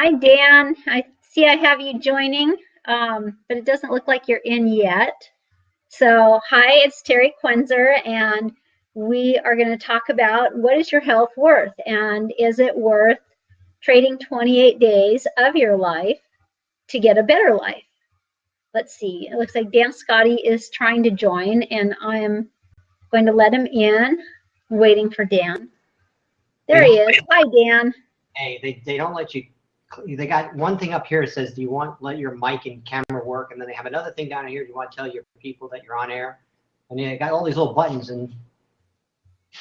Hi, Dan. I see I have you joining, but it doesn't look like you're in yet. So, hi, it's Terry Quenzer, and we are going to talk about what is your health worth, and is it worth trading 28 days of your life to get a better life? Let's see. It looks like Dan Scotty is trying to join, and I'm going to let him in. I'm waiting for Dan. There he is. Hi, Dan. Hey, they don't let you. They got one thing up here that says, "Do you want let your mic and camera work?" And then they have another thing down here. Do you want to tell your people that you're on air? And they got all these little buttons, and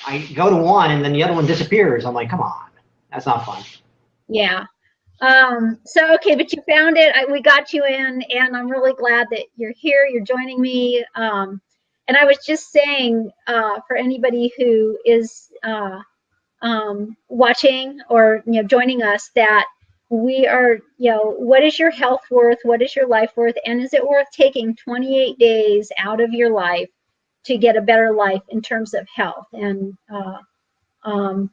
I go to one, and then the other one disappears. I'm like, come on, that's not fun. Yeah. Okay, but you found it. We got you in, and I'm really glad that you're here. You're joining me. And I was just saying, for anybody who is watching or joining us, that we are, what is your health worth? What is your life worth? And is it worth taking 28 days out of your life to get a better life in terms of health and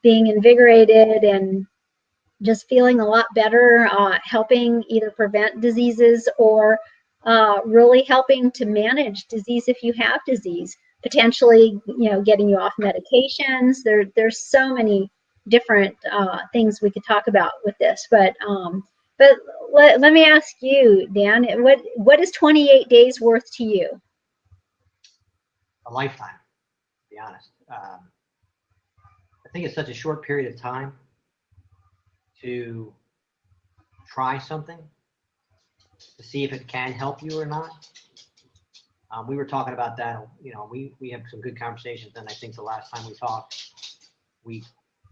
being invigorated and just feeling a lot better, helping either prevent diseases or really helping to manage disease if you have disease, potentially, getting you off medications. There's so many different things we could talk about with this, but let me ask you, Dan, what is 28 days worth to you? A lifetime, to be honest. I think it's such a short period of time to try something to see if it can help you or not. We were talking about that. We have some good conversations, and I think the last time we talked, we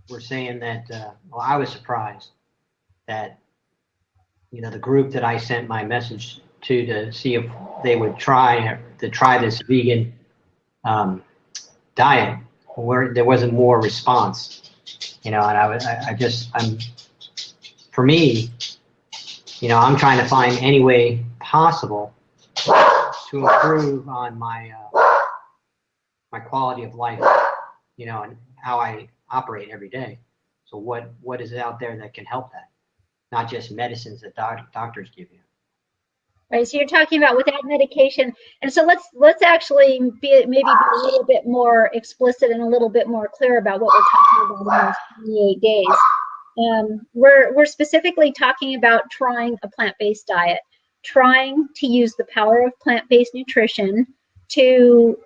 were saying that. Well, I was surprised that the group that I sent my message to see if they would try this vegan diet, where there wasn't more response. And for me, I'm trying to find any way possible to improve on my quality of life, and how I operate every day. So what is out there that can help that? Not just medicines that doctors give you. Right, so you're talking about without medication, and so let's actually maybe be a little bit more explicit and a little bit more clear about what we're talking about in those 28 days. We're specifically talking about trying a plant-based diet, trying to use the power of plant-based nutrition to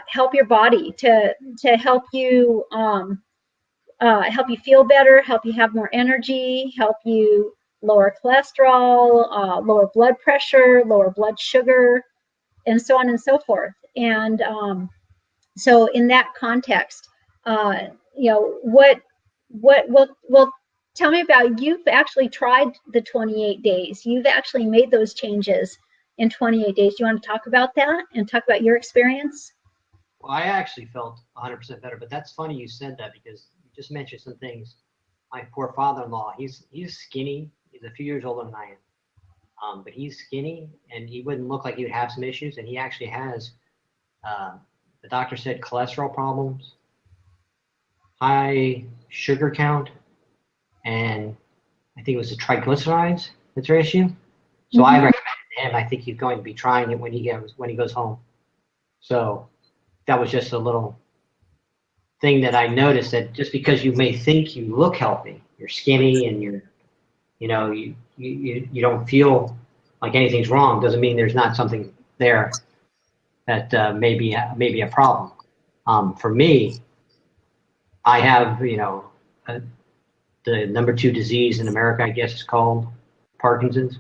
help your body, to help you feel better, help you have more energy, help you lower cholesterol, lower blood pressure, lower blood sugar, and so on and so forth. And so in that context, well, tell me about, you've actually tried the 28 days. You've actually made those changes in 28 days. Do you want to talk about that and talk about your experience? Well, I actually felt 100% better, but that's funny you said that, because you just mentioned some things. My poor father-in-law, he's skinny. He's a few years older than I am, but he's skinny, and he wouldn't look like he would have some issues, and he actually has, the doctor said, cholesterol problems, high sugar count, and I think it was the triglycerides that's their issue. So I recommended him. I think he's going to be trying it when he goes home. So that was just a little thing that I noticed, that just because you may think you look healthy, you're skinny, and you don't feel like anything's wrong, doesn't mean there's not something there that may be a problem. For me, I have the number 2 disease in America, I guess it's called Parkinson's.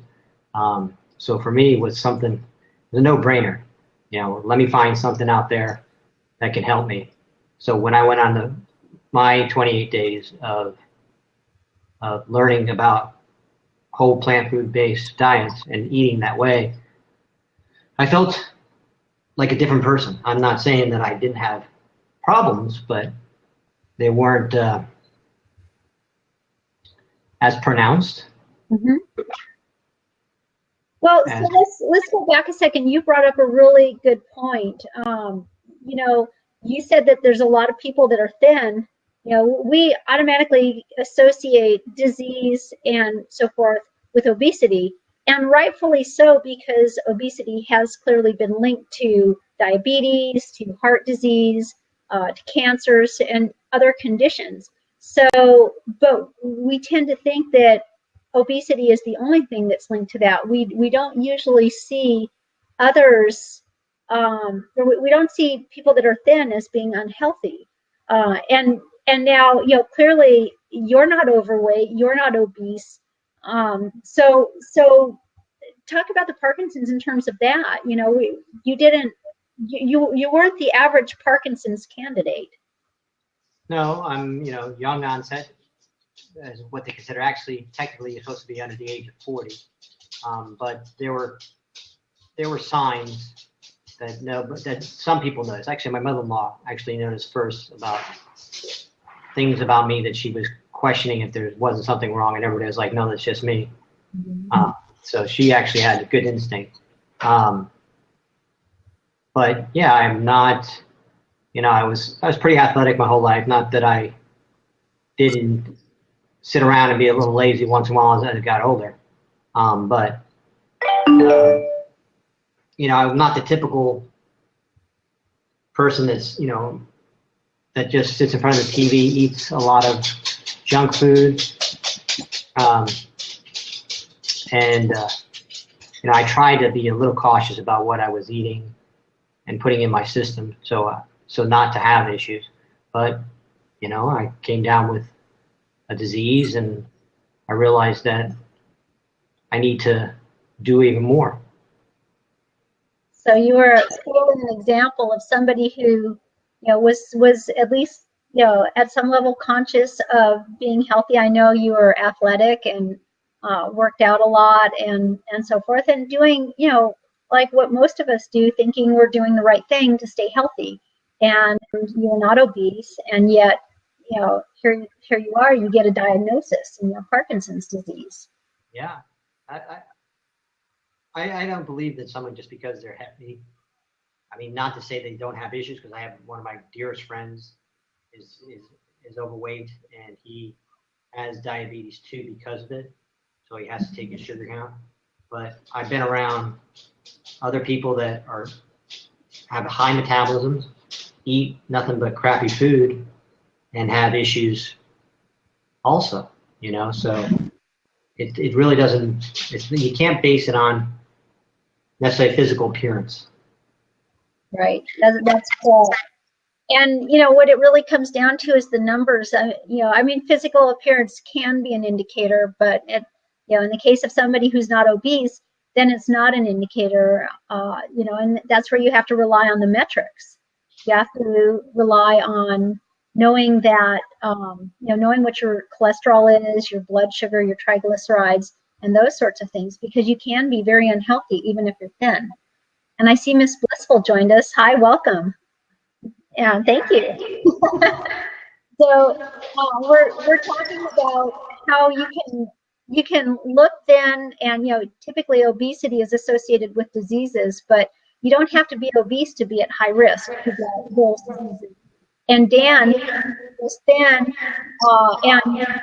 So for me, it was a no-brainer. Let me find something out there that can help me. So when I went on my 28 days of learning about whole plant food-based diets and eating that way, I felt like a different person. I'm not saying that I didn't have problems, but they weren't as pronounced. Mm-hmm. Well, so let's go back a second. You brought up a really good point. You said that there's a lot of people that are thin we automatically associate disease and so forth with obesity, and rightfully so, because obesity has clearly been linked to diabetes, to heart disease, to cancers, and other conditions. So, but we tend to think that obesity is the only thing that's linked to that. We don't usually see others. We don't see people that are thin as being unhealthy. And now, clearly you're not overweight, you're not obese. So talk about the Parkinson's in terms of that. You didn't, you weren't the average Parkinson's candidate. No, I'm, young onset is what they consider. Actually, technically, you're supposed to be under the age of 40. But there were signs that some people noticed. Actually, my mother-in-law actually noticed first about things about me that she was questioning if there wasn't something wrong, and everybody was like, no, that's just me. Mm-hmm. So she actually had a good instinct. But yeah, I'm not, I was pretty athletic my whole life. Not that I didn't sit around and be a little lazy once in a while as I got older. But I'm not the typical person that's, that just sits in front of the TV, eats a lot of junk food. I tried to be a little cautious about what I was eating and putting in my system, so not to have issues. But, I came down with a disease, and I realized that I need to do even more. So you were an example of somebody who, was at least, at some level conscious of being healthy. I know you were athletic and worked out a lot and so forth, and doing, like what most of us do, thinking we're doing the right thing to stay healthy. And you're not obese, and yet, here you are, you get a diagnosis, and you have Parkinson's disease. Yeah. I don't believe that someone, just because they're healthy, I mean, not to say they don't have issues, because I have one of my dearest friends is overweight, and he has diabetes too because of it, so he has to take his sugar count. But I've been around other people that have high metabolisms, eat nothing but crappy food, and have issues also, so it really doesn't, you can't base it on necessarily physical appearance. Right. That's cool. And, what it really comes down to is the numbers. Physical appearance can be an indicator, but in the case of somebody who's not obese, then it's not an indicator, and that's where you have to rely on the metrics. You have to rely on knowing that, knowing what your cholesterol is, your blood sugar, your triglycerides, and those sorts of things, because you can be very unhealthy even if you're thin. And I see Miss Blissful joined us. Hi, welcome. Yeah, thank you. So we're talking about how you can look thin, and typically obesity is associated with diseases, but you don't have to be obese to be at high risk to get those diseases. And Dan was thin and young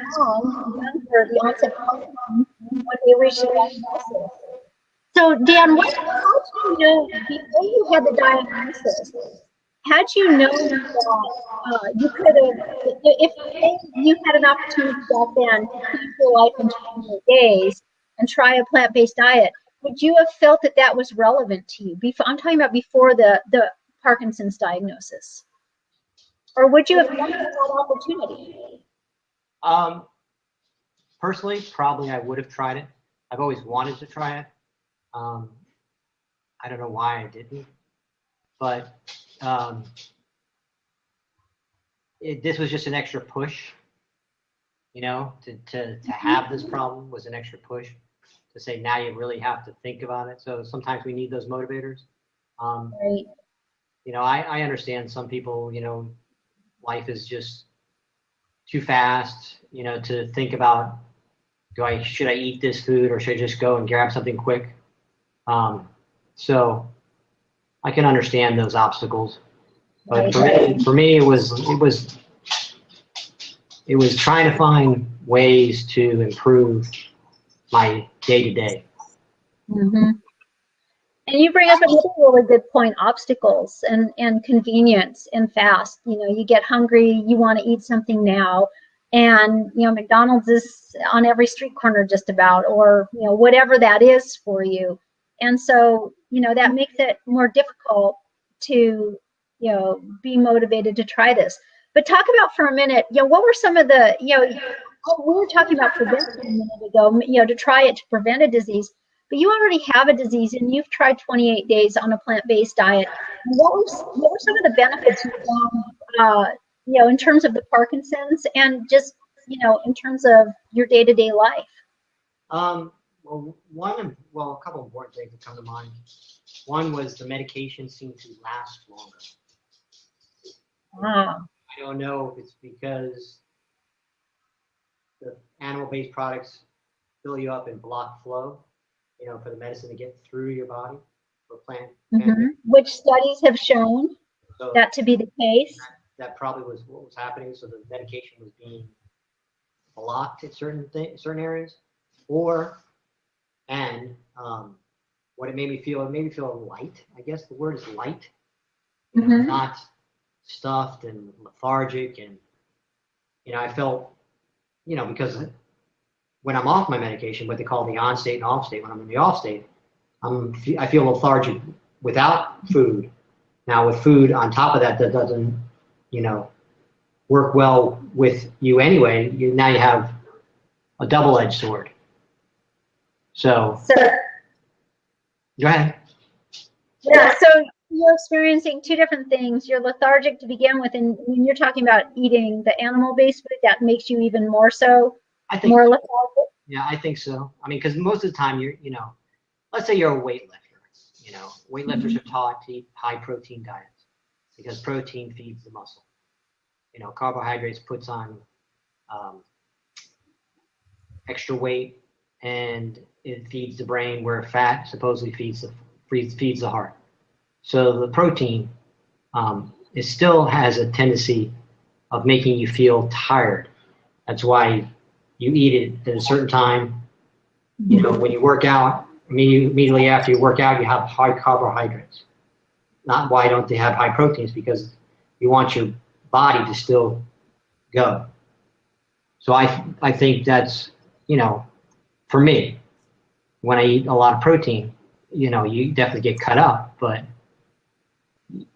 for the onset of Parkinson's when they reached the diagnosis. So Dan, how did you know before you had the diagnosis? Had you known that you could have, if you had an opportunity back then to keep your life in 28 days and try a plant-based diet, would you have felt that was relevant to you? I'm talking about before the Parkinson's diagnosis. Or would you have done that opportunity? Personally, probably I would have tried it. I've always wanted to try it. I don't know why I didn't, but this was just an extra push, to have this problem was an extra push to say, now you really have to think about it. So sometimes we need those motivators. Right. I understand some people, life is just too fast, to think about, should I eat this food, or should I just go and grab something quick? So I can understand those obstacles, but for me, it was it was trying to find ways to improve my day to day. Mm-hmm. And you bring up another really good point, obstacles and convenience and fast. You know, you get hungry, you want to eat something now. And, you know, McDonald's is on every street corner just about, or, you know, whatever that is for you. And so, you know, that makes it more difficult to, you know, be motivated to try this. But talk about for a minute, you know, what were some of the, you know, we were talking about prevention a minute ago, you know, to try it to prevent a disease. But you already have a disease and you've tried 28 days on a plant-based diet. What were some of the benefits you found, you know, in terms of the Parkinson's and just, you know, in terms of your day-to-day life? Well, a couple of important things that come to mind. One was the medication seemed to last longer. Wow. I don't know if it's because the animal-based products fill you up and block flow, you know, for the medicine to get through your body, for plant. Mm-hmm. Which studies have shown So that to be the case. that probably was what was happening. So the medication was being blocked at certain areas, and what it made me feel light. I guess the word is light, you know, not stuffed and lethargic, and you know, I felt, you know, because when I'm off my medication, what they call the on state and off state. When I'm in the off state, I feel lethargic without food. Now with food on top of that, that doesn't, you know, work well with you anyway. Now you have a double-edged sword. So go ahead. Yeah, so you're experiencing two different things. You're lethargic to begin with, and when you're talking about eating the animal-based food, that makes you even more so, I think more lethargic. Yeah, I think so. I mean, because most of the time you know, let's say you're a weightlifter. You know, weightlifters are taught to eat high-protein diets because protein feeds the muscle. You know, carbohydrates puts on extra weight, and it feeds the brain, where fat supposedly feeds the heart. So the protein, it still has a tendency of making you feel tired. That's why you eat it at a certain time. You know, when you work out, immediately after you work out, you have high carbohydrates. Not why don't they have high proteins? Because you want your body to still go. So I think that's, you know, for me, when I eat a lot of protein, you know, you definitely get cut up, but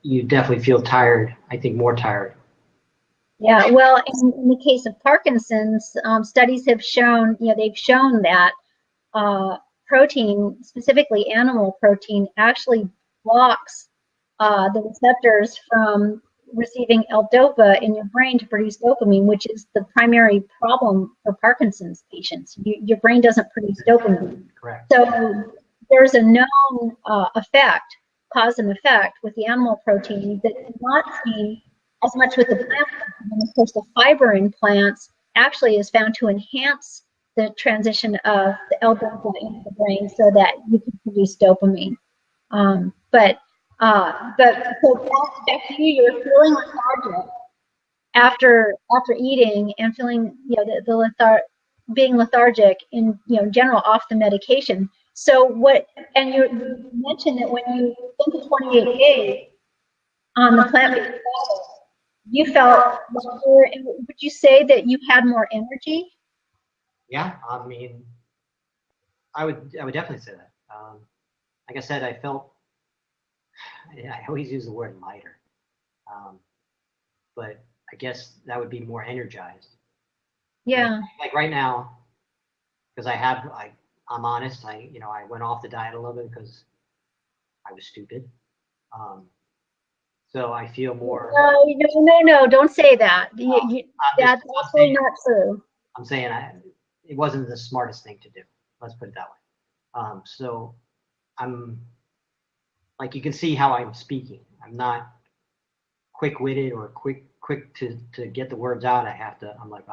you definitely feel tired. I think more tired. Yeah, well, in the case of Parkinson's, studies have shown, you know, they've shown that protein, specifically animal protein, actually blocks the receptors from receiving L-DOPA in your brain to produce dopamine, which is the primary problem for Parkinson's patients. Your brain doesn't produce dopamine. Correct. So there's a known effect, cause and effect, with the animal protein that is not seen as much with the plant protein. And of course, the fiber in plants actually is found to enhance the transition of the L-DOPA into the brain so that you can produce dopamine. But so back to you, you're feeling lethargic after eating and feeling, you know, being lethargic in, you know, general off the medication. So and you mentioned that when you spent the 28 days on the plant-based diet, you felt longer, and would you say that you had more energy? Yeah, I mean, I would definitely say that. Like I said, I always use the word lighter, but I guess that would be more energized. Yeah. Like right now, because I'm honest. I went off the diet a little bit because I was stupid. So I feel more. No, don't say that. That's absolutely not true. I'm saying it wasn't the smartest thing to do. Let's put it that way. So I'm, like, you can see how I'm speaking. I'm not quick-witted or quick to get the words out. I'm like,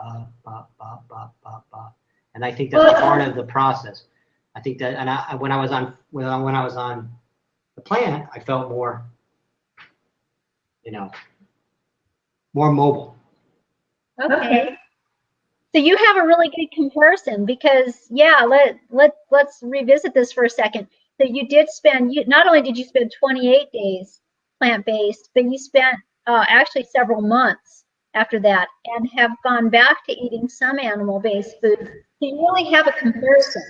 and I think that's part of the process. I think that, and when I was on the plant, I felt more, you know, more mobile. Okay. So you have a really good comparison because yeah, let's revisit this for a second. So you did spend you not only did you spend 28 days plant-based, but you spent actually several months after that and have gone back to eating some animal-based food. So you really have a comparison.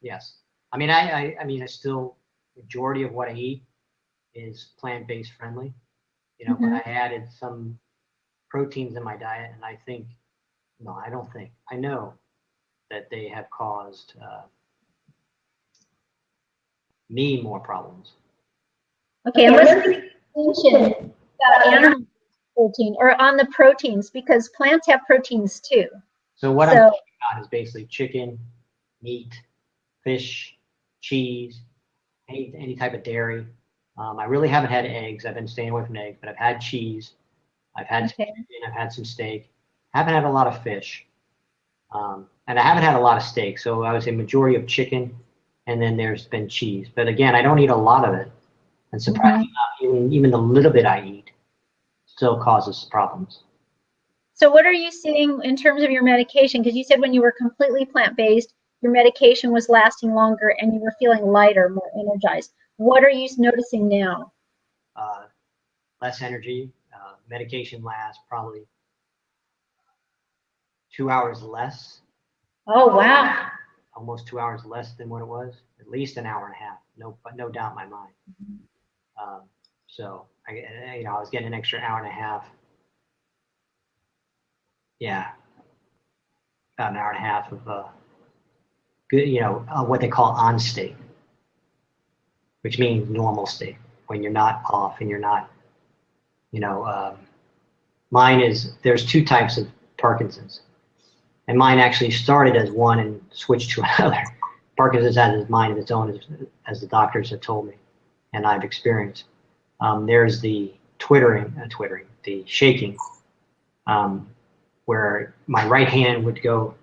Yes. I mean, I mean, I still, majority of what I eat is plant-based friendly, you know, but I added some proteins in my diet, and I think, no, I don't think, I know that they have caused me more problems. Okay, and let's mention about animal protein or on the proteins because plants have proteins too. So what I'm So talking about is basically chicken, meat, fish, cheese, any type of dairy. I really haven't had eggs. I've been staying away from eggs, but I've had cheese. I've had some okay. chicken. I've had some steak. Haven't had a lot of fish, and I haven't had a lot of steak. So I would say majority of chicken, and then there's been cheese. But again, I don't eat a lot of it, and surprisingly, even the little bit I eat still causes problems. So what are you seeing in terms of your medication? Because you said when you were completely plant-based, your medication was lasting longer and you were feeling lighter, more energized. What are you noticing now? Uh, Less energy. Medication lasts probably 2 hours less, Oh, wow. almost 2 hours less than what it was. At least an hour and a half. No, but no doubt in my mind. Um, so I was getting an extra hour and a half. Yeah, about an hour and a half of good, what they call on state, which means normal state when you're not off and you're not, you know, mine is there's two types of Parkinson's, and mine actually started as one and switched to another. Parkinson's has its mind of its own, as the doctors have told me, and I've experienced. There's the the shaking, where my right hand would go,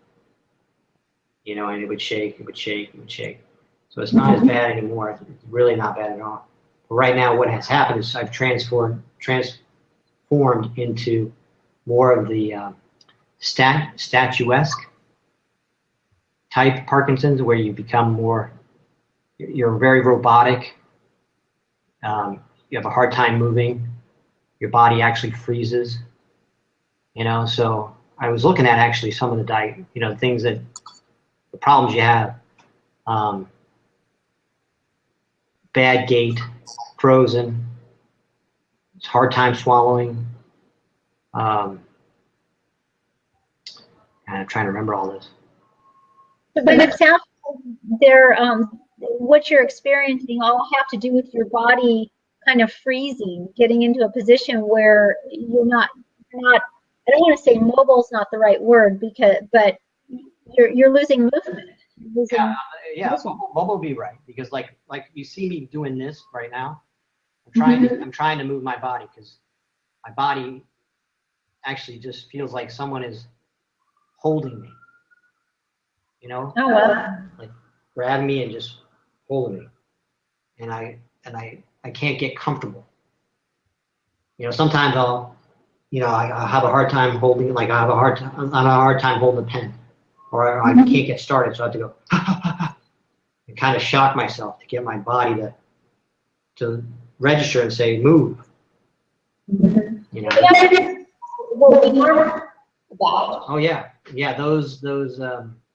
and it would shake, it would shake, it would shake. So it's not as bad anymore. It's really not bad at all. But right now, what has happened is I've transformed into more of the statuesque type Parkinson's, where you become more, you're very robotic. You have a hard time moving. Your body actually freezes. So I was looking at actually some of the diet, things that, the problems you have. Bad gait, frozen, it's hard time swallowing. And I'm trying to remember all this. But it sounds like what you're experiencing all have to do with your body kind of freezing, getting into a position where you're not, I don't want to say mobile is not the right word but you're losing movement. Yeah, mobile would be right, because like you see me doing this right now. I'm trying to move my body because my body actually just feels like someone is holding me. Oh wow. Like grabbing me and just holding me, and I can't get comfortable. Sometimes I have a hard time holding, like I have a hard time holding a pen, or I can't get started, so I have to go and kind of shock myself to get my body to register and say move. Oh yeah, those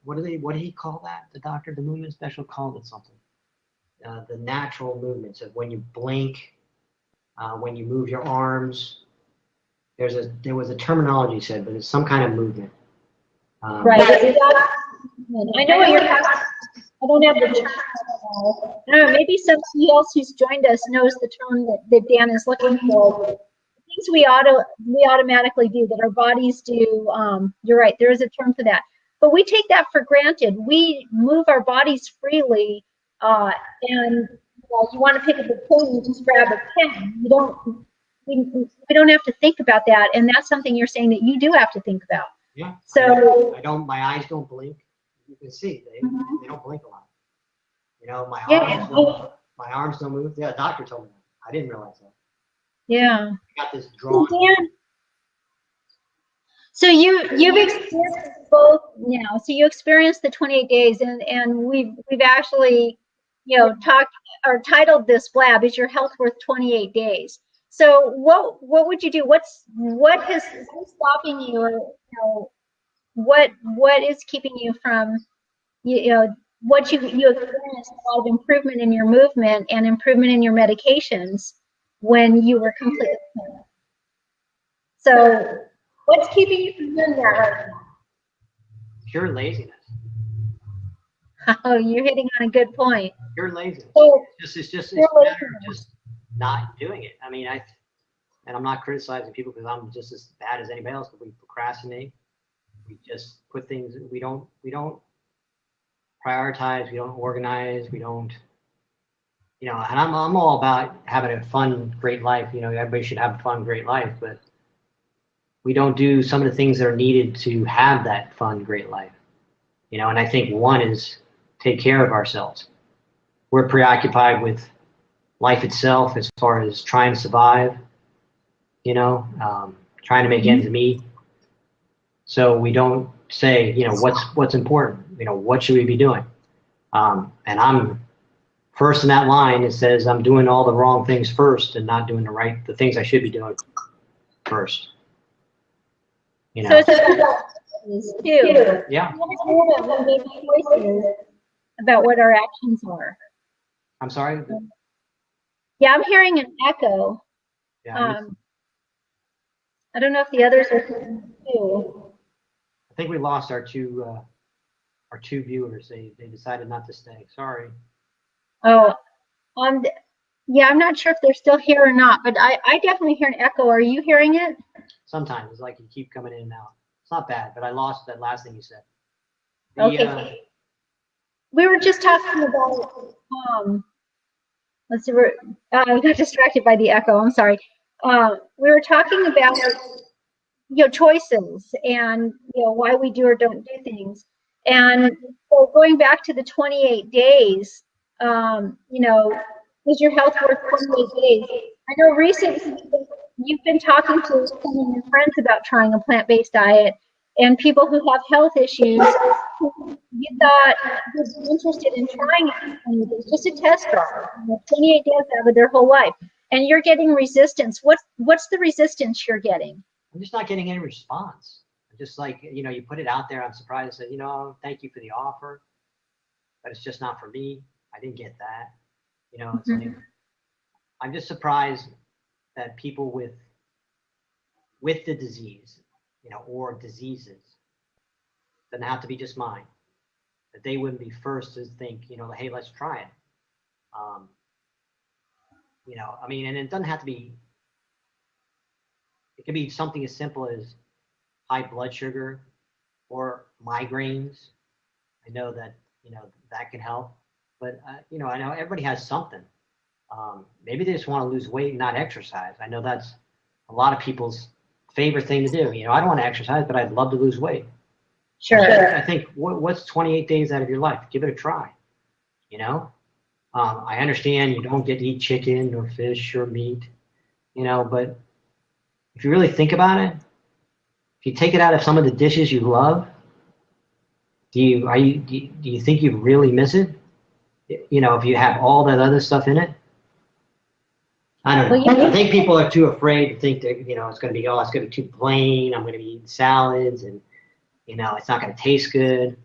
what do he call that? The doctor, the movement special called it something. The natural movements of when you blink, when you move your arms. There was a terminology said, but it's some kind of movement. Right. I know what you're talking about. I don't have the term. I don't know, maybe somebody else who's joined us knows the term that Dan is looking for. Things we automatically do, that our bodies do. You're right, there is a term for that. But we take that for granted. We move our bodies freely, and you want to pick up a pen, you just grab a pen. We don't have to think about that, and that's something you're saying that you do have to think about. Yeah. So my eyes don't blink. You can see they don't blink a lot. My arms don't move. Yeah, the doctor told me that. I didn't realize that. Yeah. I got this drawing. Dan, So you've experienced both now. So you experienced the 28 days, and we've actually, talked or titled this blab "Is Your Health Worth 28 Days?" So what would you do? What is stopping you, or what is keeping you from what you experienced a lot of improvement in your movement and improvement in your medications when you were completely clean. So what's keeping you from doing that right Pure laziness. now? Oh, you're hitting on a good point. Pure laziness. So It's a matter of just not doing it. I mean, and I'm not criticizing people because I'm just as bad as anybody else, but we procrastinate. We just put things, we don't prioritize, we don't organize, we don't, and I'm all about having a fun, great life. Everybody should have a fun, great life, but we don't do some of the things that are needed to have that fun, great life. And I think one is take care of ourselves. We're preoccupied with life itself as far as trying to survive, trying to make ends meet. So we don't say, what's important, what should we be doing? And I'm first in that line. It says I'm doing all the wrong things first and not doing the things I should be doing first. So it's about too. Yeah. We make choices about what our actions are. I'm sorry. Yeah, I'm hearing an echo. Yeah. I don't know if the others are too. I think we lost our two viewers. They decided not to stay. Sorry. Oh, yeah, I'm not sure if they're still here or not, but I definitely hear an echo. Are you hearing it? Sometimes it's like you keep coming in and out. It's not bad, but I lost that last thing you said. Okay. We were just talking about let's see, I got distracted by the echo. I'm sorry. We were talking about choices and why we do or don't do things. And so going back to the 28 days, is your health worth 28 days? I know recently you've been talking to some of your friends about trying a plant-based diet, and people who have health issues who you thought would be interested in trying it, just a test run, 28 days out of their whole life, and you're getting resistance. What's the resistance you're getting? I'm just not getting any response. Just like, you put it out there. I'm surprised that, thank you for the offer, but it's just not for me. I didn't get that. It's like, I'm just surprised that people with the disease, or diseases, doesn't have to be just mine, that they wouldn't be first to think, hey, let's try it. And it doesn't have to be, it could be something as simple as high blood sugar or migraines. I know that, that can help, but, I know everybody has something. Maybe they just want to lose weight and not exercise. I know that's a lot of people's favorite thing to do. I don't want to exercise, but I'd love to lose weight. Sure. I think what's 28 days out of your life? Give it a try. I understand you don't get to eat chicken or fish or meat, but if you really think about it, if you take it out of some of the dishes you love, do you think you really miss it? If you have all that other stuff in it? I don't know. I think people are too afraid to think that, it's going to be too plain. I'm going to be eating salads and, it's not going to taste good.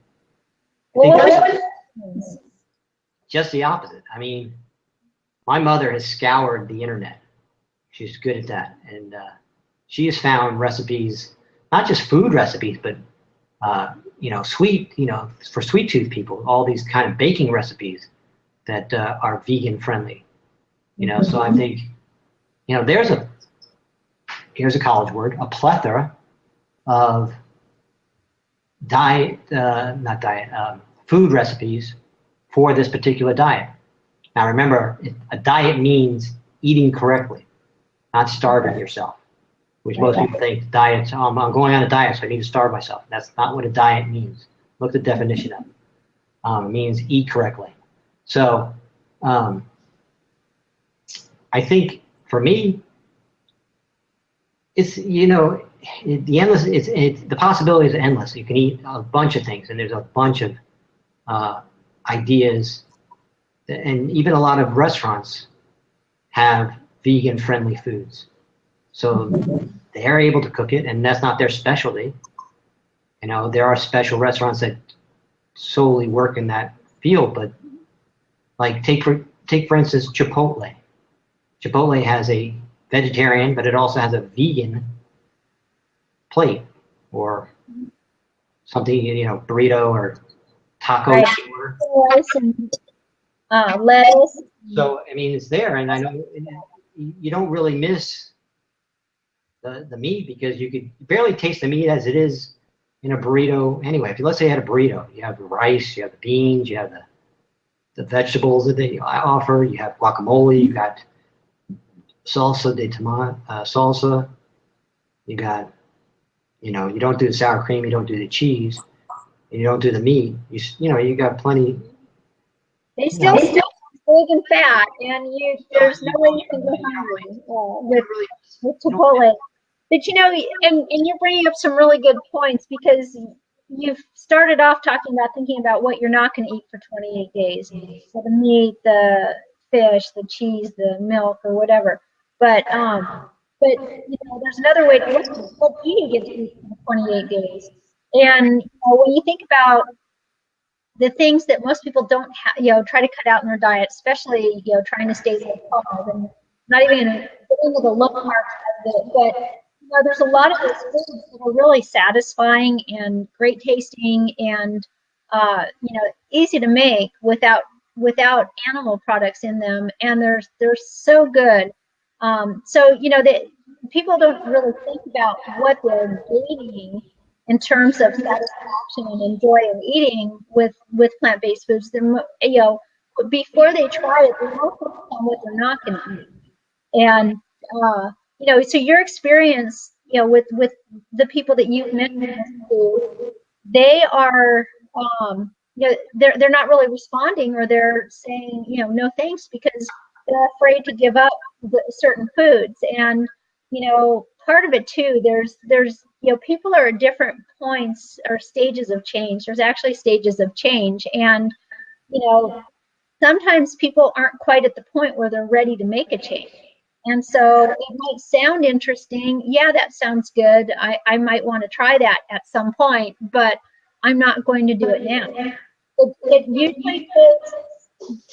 Just the opposite. I mean, my mother has scoured the internet. She's good at that. And she has found recipes, not just food recipes, but, sweet, for sweet tooth people, all these kind of baking recipes that are vegan friendly. So I think, here's a college word, a plethora of food recipes for this particular diet. Now remember, a diet means eating correctly, not starving yourself, which most people think diets, I'm going on a diet, so I need to starve myself. That's not what a diet means. Look at the definition of it. It means eat correctly. So I think for me, it's, the possibility is endless. You can eat a bunch of things, and there's a bunch of ideas, and even a lot of restaurants have vegan friendly foods. So they're able to cook it, and that's not their specialty. You know, there are special restaurants that solely work in that field, but like take for instance Chipotle. Chipotle has a vegetarian, but it also has a vegan plate or something, you know, burrito or taco. Right. And lettuce. So I mean, it's there, and I know you don't really miss the meat because you could barely taste the meat as it is in a burrito anyway. If you, let's say you had a burrito, you have the rice, you have the beans, you have the vegetables that they offer, you have guacamole, you got salsa de tomate, salsa, you got, you know, you don't do the sour cream, you don't do the cheese, and you don't do the meat. You know, you got plenty. They still big and fat, and there's no way you can go hungry with Chipotle. But you know, and you're bringing up some really good points because you've started off talking about thinking about what you're not going to eat for 28 days. So the meat, the fish, the cheese, the milk, or whatever. But you know, there's another way to look at it. What do you get to eat for 28 days? And when you think about the things that most people don't you know, try to cut out in their diet, especially, you know, trying to stay low carb, and not even going to get into the low carb of it, but you know, there's a lot of those foods that are really satisfying and great tasting and you know, easy to make without animal products in them, and they're so good. So you know, that people don't really think about what they're gaining in terms of satisfaction and joy of eating with plant-based foods. They're, you know, before they try it, they're more focused on what they're not going to eat. And you know, so your experience, you know, with the people that you've mentioned, they are, you know, they're not really responding, or they're saying, you know, no thanks, because they're afraid to give up certain foods. And you know, part of it too, there's you know, people are at different points or stages of change. There's actually stages of change, and you know, sometimes people aren't quite at the point where they're ready to make a change. And so it might sound interesting. Yeah, that sounds good. I might want to try that at some point, but I'm not going to do it now. It usually is,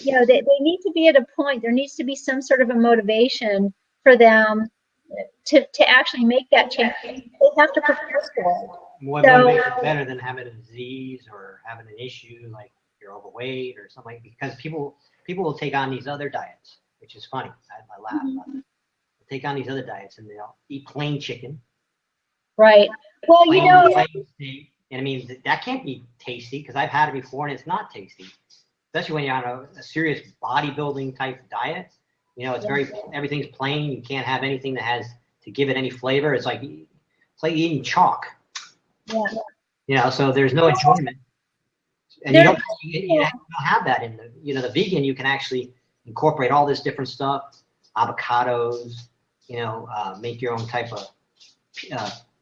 you know, they need to be at a point. There needs to be some sort of a motivation for them to actually make that change. They have to prepare for it. What makes it better than having a disease or having an issue like you're overweight or something? Because people will take on these other diets, which is funny. I laugh about it. They'll take on these other diets and they'll eat plain chicken. Right. Well, you know, plain steak. And I mean, that can't be tasty because I've had it before and it's not tasty. Especially when you're on a serious bodybuilding type diet. You know, it's everything's plain. You can't have anything that has to give it any flavor. It's like eating chalk. Yeah. You know, so there's no enjoyment. And you don't have that in the vegan. You can actually incorporate all this different stuff, avocados. You know, make your own type of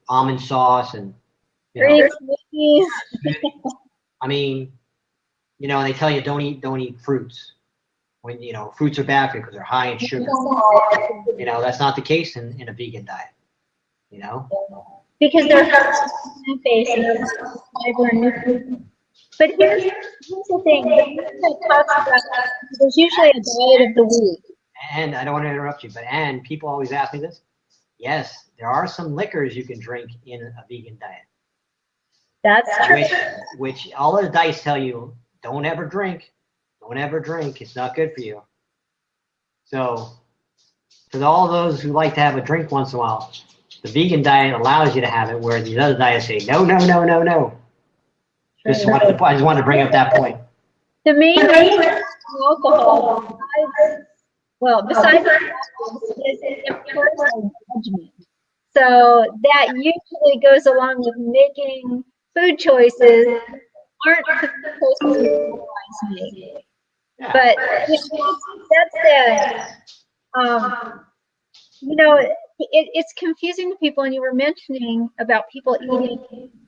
almond sauce and. You know, I mean, you know, and they tell you don't eat fruits. When, you know, fruits are bad for you because they're high in sugar. You know, that's not the case in a vegan diet. You know, because they're plant-based and they're fiber and nutrients. But here's the thing. There's usually a diet of the week. And I don't want to interrupt you, but people always ask me this. Yes, there are some liquors you can drink in a vegan diet. That's true. Which all of the diets tell you, don't ever drink. Don't ever drink. It's not good for you. So, for all those who like to have a drink once in a while, the vegan diet allows you to have it, where these other diets say, no, no, no, no, no. I just wanted to bring up that point. The main reason alcohol, besides is impersonal judgment. So that usually goes along with making food choices aren't the choices you otherwise make. Yeah. But you know, that's the, you know, it's confusing to people. And you were mentioning about people eating,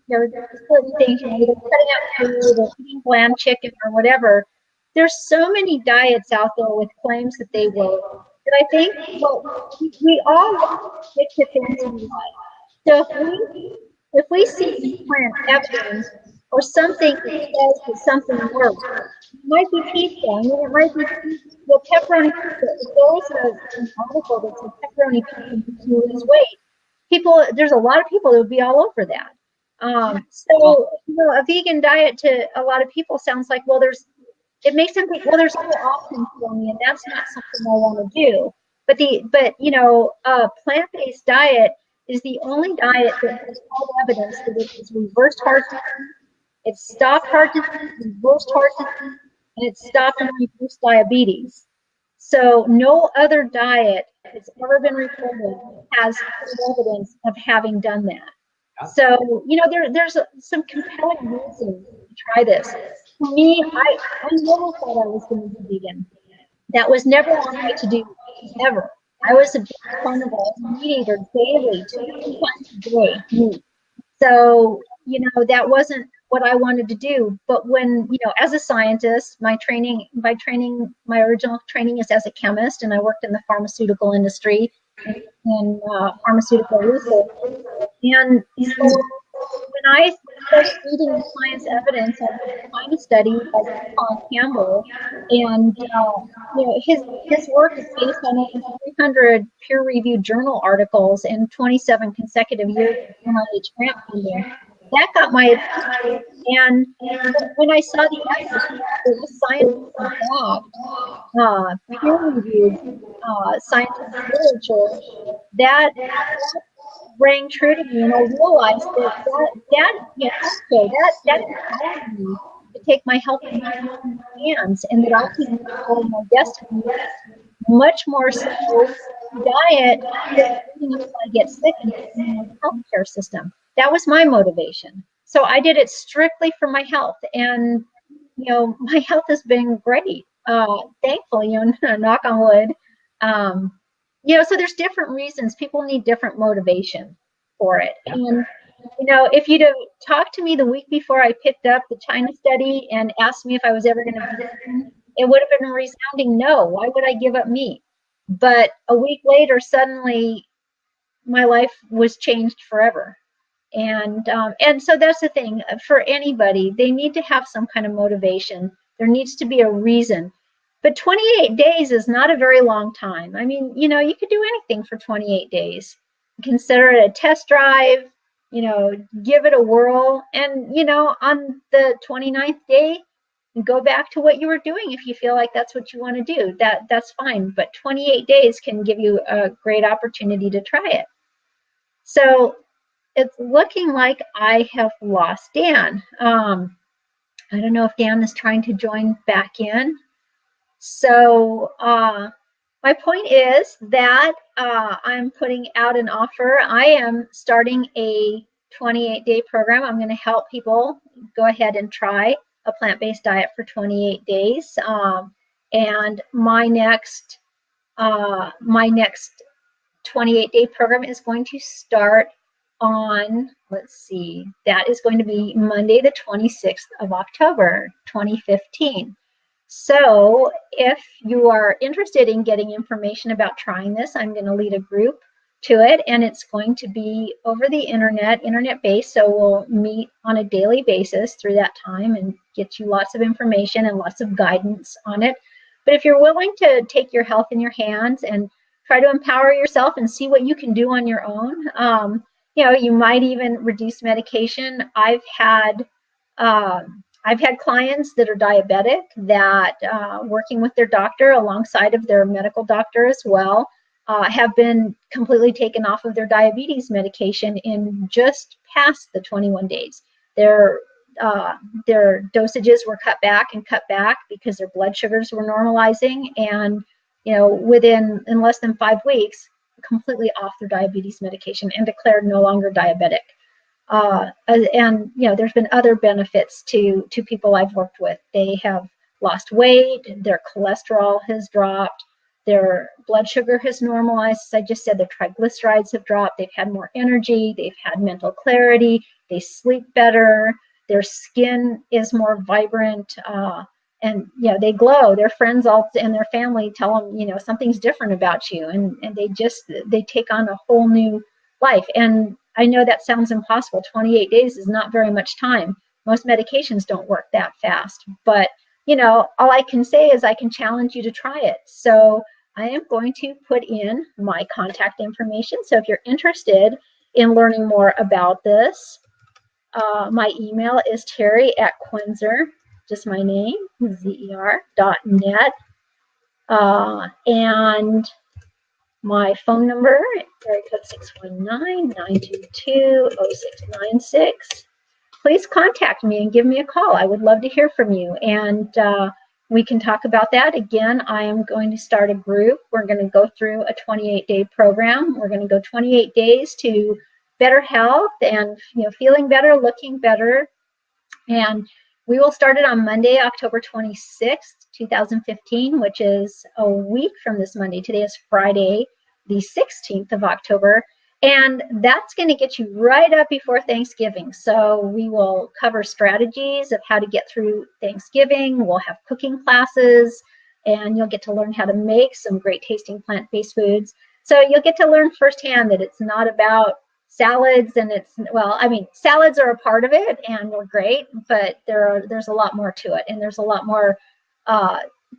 certain things, either cutting out food or eating bland chicken or whatever. There's so many diets out there with claims that they work. And I think, well, we all stick to things we like. So if we see plant evidence or something that says that something works, it might be pizza. I mean, it might be the pepperoni pizza. If there was an article that said pepperoni pizza to lose weight, there's a lot of people that would be all over that. So, a vegan diet to a lot of people sounds like, well, it makes them think, well, there's other options for me, and that's not something I want to do. But a plant-based diet is the only diet that has all evidence that it has reversed heart disease, it stopped heart disease, reversed heart disease, and it stopped and reduced diabetes. So no other diet that's ever been reported has evidence of having done that. So, there's some compelling reasons to try this. For me, I never thought I was going to be vegan. That was never on my to-do ever. I was a big carnivore meat eater daily, 2 times a day meat. So, that wasn't what I wanted to do. But when, as a scientist, my original training is as a chemist, and I worked in the pharmaceutical industry in pharmaceutical research. And so when I started reading the science evidence of the China study by Colin Campbell, and his work is based on over 300 peer-reviewed journal articles and 27 consecutive years of NIH grant funding, that got my attention. And when I saw the evidence, it was science-backed, peer-reviewed scientific literature, that rang true to me, and I realized that empowered me to take my health in my own hands, and that I can control my destiny much more so diet than if I get sick in the healthcare system. That was my motivation. So I did it strictly for my health, and my health has been great. Thankfully, knock on wood. So there's different reasons. People need different motivation for it. And, if you'd have talked to me the week before I picked up the China study and asked me if I was ever going to be vegan, it would have been a resounding no. Why would I give up meat? But a week later, suddenly my life was changed forever. And so that's the thing. For anybody, they need to have some kind of motivation. There needs to be a reason. But 28 days is not a very long time. I mean, you could do anything for 28 days. Consider it a test drive, give it a whirl. And, on the 29th day, go back to what you were doing if you feel like that's what you want to do. That's fine. But 28 days can give you a great opportunity to try it. So it's looking like I have lost Dan. I don't know if Dan is trying to join back in. So my point is that I'm putting out an offer. I am starting a 28-day program. I'm going to help people go ahead and try a plant-based diet for 28 days. And my next 28-day program is going to start on, that is going to be Monday, the 26th of October, 2015. So if you are interested in getting information about trying this, I'm going to lead a group to it, and it's going to be over the internet-based, so we'll meet on a daily basis through that time and get you lots of information and lots of guidance on it. But if you're willing to take your health in your hands and try to empower yourself and see what you can do on your own, you might even reduce medication. I've had clients that are diabetic that working with their doctor alongside of their medical doctor as well have been completely taken off of their diabetes medication in just past the 21 days. Their dosages were cut back because their blood sugars were normalizing, and in less than 5 weeks, completely off their diabetes medication and declared no longer diabetic. And there's been other benefits to people I've worked with. They have lost weight, their cholesterol has dropped, Their blood sugar has normalized. As I just said, their triglycerides have dropped. They've had more energy. They've had mental clarity. They sleep better. Their skin is more vibrant. And they glow. Their friends all and their family tell them, something's different about you, and they take on a whole new life. And I know that sounds impossible. 28 days is not very much time. Most medications don't work that fast, but all I can say is I can challenge you to try it. So I am going to put in my contact information. So if you're interested in learning more about this, my email is terry@quenzer, just my name, zer.net. And my phone number, area code 619-922-0696. Please contact me and give me a call. I would love to hear from you. And we can talk about that. Again, I am going to start a group. We're going to go through a 28-day program. We're going to go 28 days to better health and feeling better, looking better. And we will start it on Monday, October 26th, 2015, which is a week from this Monday. Today is Friday, the 16th of October. And that's going to get you right up before Thanksgiving. So we will cover strategies of how to get through Thanksgiving. We'll have cooking classes, and you'll get to learn how to make some great tasting plant-based foods. So you'll get to learn firsthand that it's not about salads, and salads are a part of it and they're great, but there's a lot more to it, and there's a lot more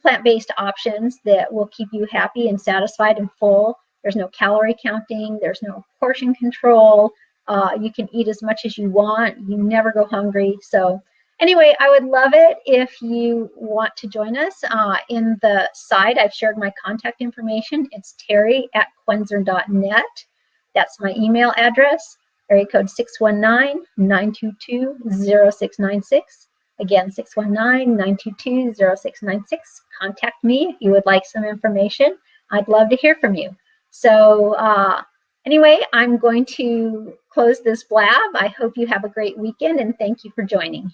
plant-based options that will keep you happy and satisfied and full. There's no calorie counting, there's no portion control. You can eat as much as you want. You never go hungry. So anyway, I would love it if you want to join us. In the site, I've shared my contact information. It's terry@quenzer.net. That's my email address, area code 619-922-0696. Again, 619-922-0696. Contact me if you would like some information. I'd love to hear from you. So anyway, I'm going to close this blab. I hope you have a great weekend, and thank you for joining.